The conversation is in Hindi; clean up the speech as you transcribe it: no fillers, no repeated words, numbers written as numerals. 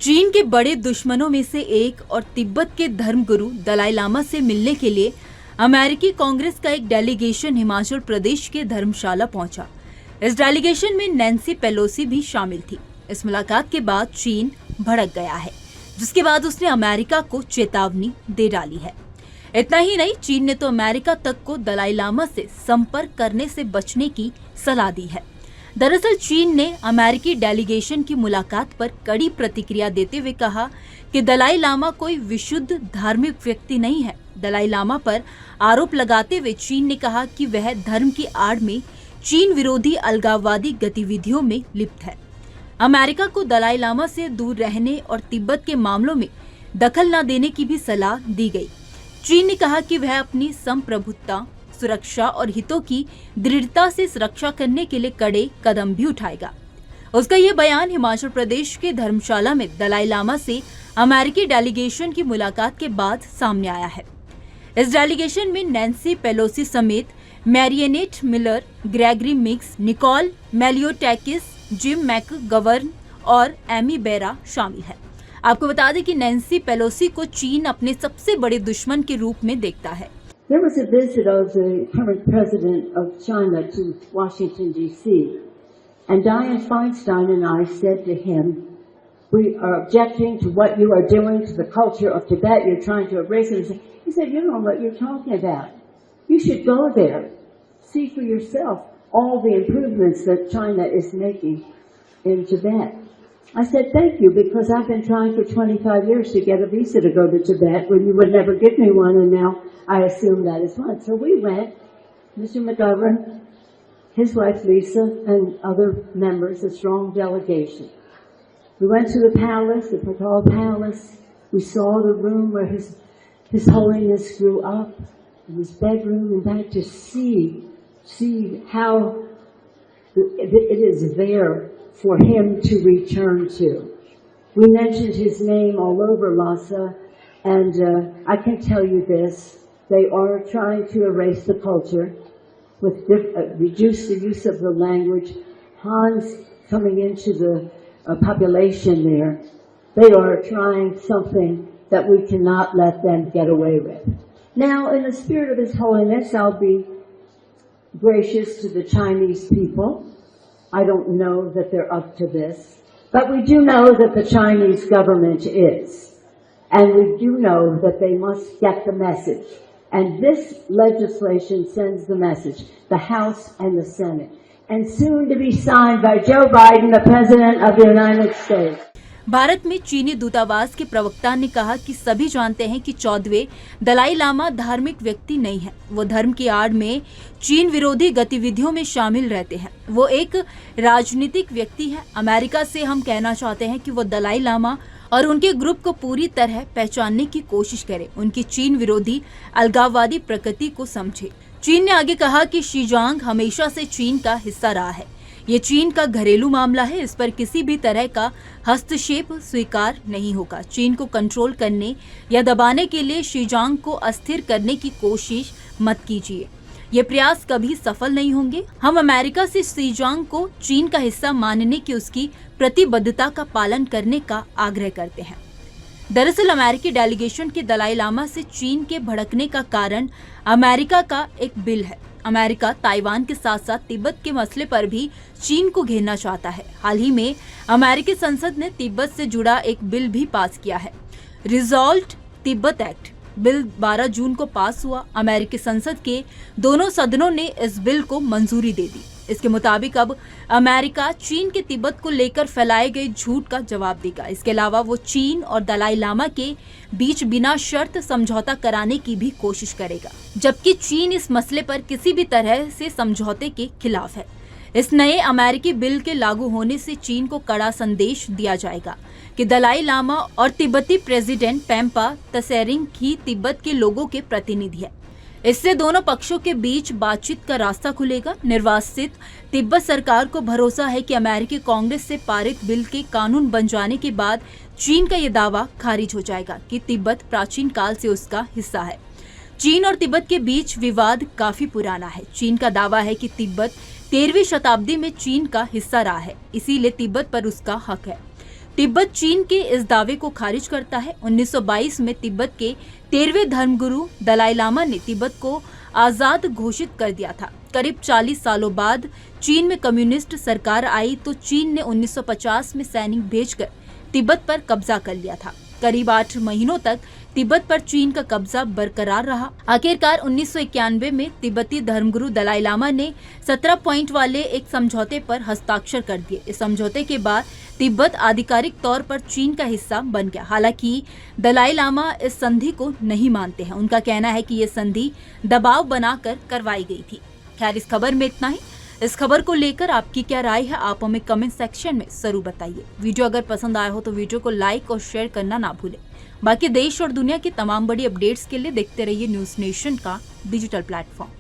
चीन के बड़े दुश्मनों में से एक और तिब्बत के धर्मगुरु दलाई लामा से मिलने के लिए अमेरिकी कांग्रेस का एक डेलीगेशन हिमाचल प्रदेश के धर्मशाला पहुंचा। इस डेलीगेशन में नैन्सी पेलोसी भी शामिल थी। इस मुलाकात के बाद चीन भड़क गया है, जिसके बाद उसने अमेरिका को चेतावनी दे डाली है। इतना ही नहीं, चीन ने तो अमेरिका तक को दलाई लामा से संपर्क करने से बचने की सलाह दी है। दरअसल चीन ने अमेरिकी डेलीगेशन की मुलाकात पर कड़ी प्रतिक्रिया देते हुए कहा कि दलाई लामा कोई विशुद्ध धार्मिक व्यक्ति नहीं है। दलाई लामा पर आरोप लगाते हुए चीन ने कहा कि वह धर्म की आड़ में चीन विरोधी अलगाववादी गतिविधियों में लिप्त है। अमेरिका को दलाई लामा से दूर रहने और तिब्बत के मामलों में दखल न देने की भी सलाह दी गई। चीन ने कहा कि वह अपनी संप्रभुता, सुरक्षा और हितों की दृढ़ता से सुरक्षा करने के लिए कड़े कदम भी उठाएगा। उसका यह बयान हिमाचल प्रदेश के धर्मशाला में दलाई लामा से अमेरिकी डेलीगेशन की मुलाकात के बाद सामने आया है। इस डेलीगेशन में नैन्सी पेलोसी समेत Mariannette Miller, Gregory Meeks, Nicole Malliotakis, Jim McGovern और एमी बेरा शामिल है। आपको बता दें कि नैन्सी पेलोसी को चीन अपने सबसे बड़े दुश्मन के रूप में देखता है। There was a visit of the current president of China to Washington, D.C., and Dianne Feinstein and I said to him, we are objecting to what you are doing to the culture of Tibet. You're trying to erase it. He said, you know what you're talking about. You should go there. See for yourself all the improvements that China is making in Tibet. I said, thank you, because I've been trying for 25 years to get a visa to go to Tibet when you would never give me one, and now I assume that is one. So we went, Mr. McGovern, his wife Lisa, and other members, a strong delegation. We went to the palace, the Patal Palace. We saw the room where His Holiness grew up, in his bedroom, and back to see how it is there for him to return to. We mentioned his name all over Lhasa, and I can tell you this, they are trying to erase the culture, with reduce the use of the language. Hans coming into the population there, they are trying something that we cannot let them get away with. Now, in the spirit of His Holiness, I'll be gracious to the Chinese people. I don't know that they're up to this, but we do know that the Chinese government is, and we do know that they must get the message. And this legislation sends the message, the House and the Senate, and soon to be signed by Joe Biden, the President of the United States. Bharat में चीनी दूतावास के प्रवक्ता ने कहा कि सभी जानते हैं कि 14वें दलाई लामा धार्मिक व्यक्ति नहीं है। वो धर्म की आड़ में चीन विरोधी गतिविधियों में शामिल रहते हैं। वो एक राजनीतिक व्यक्ति है। अमेरिका से हम कहना चाहते हैं कि वो दलाई लामा और उनके ग्रुप को पूरी तरह पहचानने की कोशिश करे, उनकी चीन विरोधी अलगाववादी प्रकृति को समझे। चीन ने आगे कहा कि शीजांग हमेशा से चीन का हिस्सा रहा है। ये चीन का घरेलू मामला है, इस पर किसी भी तरह का हस्तक्षेप स्वीकार नहीं होगा। चीन को कंट्रोल करने या दबाने के लिए शीजांग को अस्थिर करने की कोशिश मत कीजिए। ये प्रयास कभी सफल नहीं होंगे। हम अमेरिका से शीजांग को चीन का हिस्सा मानने की उसकी प्रतिबद्धता का पालन करने का आग्रह करते हैं। दरअसल अमेरिकी डेलीगेशन के दलाई लामा से चीन के भड़कने का कारण अमेरिका का एक बिल है। अमेरिका ताइवान के साथ साथ तिब्बत के मसले पर भी चीन को घेरना चाहता है। हाल ही में अमेरिकी संसद ने तिब्बत से जुड़ा एक बिल भी पास किया है, रिजॉल्व तिब्बत एक्ट। बिल 12 जून को पास हुआ। अमेरिकी संसद के दोनों सदनों ने इस बिल को मंजूरी दे दी। इसके मुताबिक अब अमेरिका चीन के तिब्बत को लेकर फैलाए गए झूठ का जवाब देगा। इसके अलावा वो चीन और दलाई लामा के बीच बिना शर्त समझौता कराने की भी कोशिश करेगा, जबकि चीन इस मसले पर किसी भी तरह से समझौते के खिलाफ है। इस नए अमेरिकी बिल के लागू होने से चीन को कड़ा संदेश दिया जाएगा कि दलाई लामा और तिब्बती प्रेसिडेंट पेम्पा त्सेरिंग ही तिब्बत के लोगों के प्रतिनिधि है। इससे दोनों पक्षों के बीच बातचीत का रास्ता खुलेगा। निर्वासित तिब्बत सरकार को भरोसा है कि अमेरिकी कांग्रेस से पारित बिल के कानून बन जाने के बाद चीन का ये दावा खारिज हो जाएगा कि तिब्बत प्राचीन काल से उसका हिस्सा है। चीन और तिब्बत के बीच विवाद काफी पुराना है। चीन का दावा है कि तिब्बत 13वीं शताब्दी में चीन का हिस्सा रहा है, इसीलिए तिब्बत पर उसका हक है। तिब्बत चीन के इस दावे को खारिज करता है। 1922 में तिब्बत के 13वें धर्मगुरु दलाई लामा ने तिब्बत को आजाद घोषित कर दिया था। करीब 40 सालों बाद चीन में कम्युनिस्ट सरकार आई तो चीन ने 1950 में सैनिक भेजकर तिब्बत पर कब्जा कर लिया था। करीब 8 महीनों तक तिब्बत पर चीन का कब्जा बरकरार रहा। आखिरकार 1991 में तिब्बती धर्मगुरु दलाई लामा ने 17 पॉइंट वाले एक समझौते पर हस्ताक्षर कर दिए। इस समझौते के बाद तिब्बत आधिकारिक तौर पर चीन का हिस्सा बन गया। हालांकि दलाई लामा इस संधि को नहीं मानते हैं। उनका कहना है कि ये संधि दबाव बनाकर करवाई गई थी। खैर, इस खबर में इतना ही। इस खबर को लेकर आपकी क्या राय है, आप हमें कमेंट सेक्शन में जरूर बताइए। वीडियो अगर पसंद आया हो तो वीडियो को लाइक और शेयर करना ना भूलें। बाकी देश और दुनिया की तमाम बड़ी अपडेट्स के लिए देखते रहिए न्यूज़ नेशन का डिजिटल प्लेटफॉर्म।